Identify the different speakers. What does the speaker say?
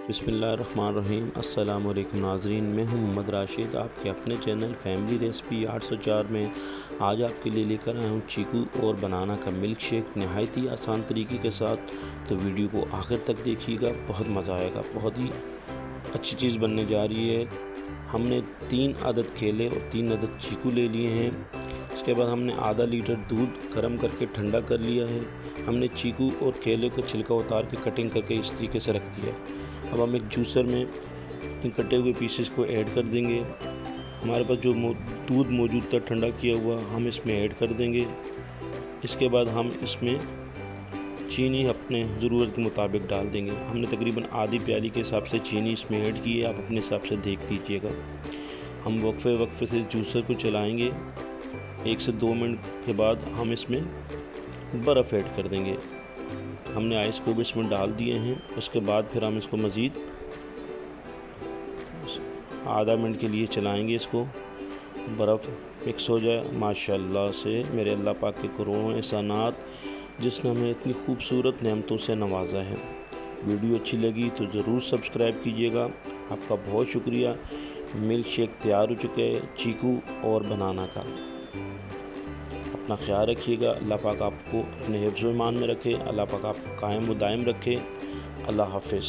Speaker 1: बिस्मिल्लाहिर्रहमानिर्रहीम। अस्सलाम वालेकुम नाज़रीन, मैं हूं मोहम्मद राशिद, आपके अपने चैनल फैमिली रेसिपी 804 में आज आपके लिए लेकर आया हूं चीकू और बनाना का मिल्क शेक नहायत ही आसान तरीके के साथ। तो वीडियो को आखिर तक देखिएगा, बहुत मज़ा आएगा। बहुत ही अच्छी चीज़ बनने जा रही है। हमने 3 अदद केले और 3 अदद चीकू ले लिए हैं। उसके बाद हमने आधा लीटर दूध गर्म करके ठंडा कर लिया है। हमने चीकू और केले का छिलका उतार के कटिंग करके इस तरीके से रख दिया। अब हम एक जूसर में इन कटे हुए पीसेस को ऐड कर देंगे। हमारे पास जो दूध मौजूद था ठंडा किया हुआ, हम इसमें ऐड कर देंगे। इसके बाद हम इसमें चीनी अपने ज़रूरत के मुताबिक डाल देंगे। हमने तकरीबन आधी प्याली के हिसाब से चीनी इसमें ऐड की है, आप अपने हिसाब से देख लीजिएगा। हम वक्फे से जूसर को चलाएँगे। 1 से 2 मिनट के बाद हम इसमें बर्फ़ ऐड कर देंगे। हमने आइस क्यूब इसमें डाल दिए हैं। उसके बाद फिर हम इसको मज़ीद आधा मिनट के लिए चलाएंगे। इसको बर्फ़ मिक्स हो जाए। माशाल्लाह से मेरे अल्लाह पाक के करोड़ों एहसानात जिसने हमें इतनी खूबसूरत नेमतों से नवाजा है। वीडियो अच्छी लगी तो ज़रूर सब्सक्राइब कीजिएगा। आपका बहुत शुक्रिया। मिल्क शेक तैयार हो चुका है चीकू और बनाना का। अपना ख्याल रखिएगा। अल्लाह पाक आपको अपने हिफ्ज़-ओ-ईमान में रखे। अल्लाह पाक आपको कायम व दायम रखे। अल्लाह हाफ़िज़।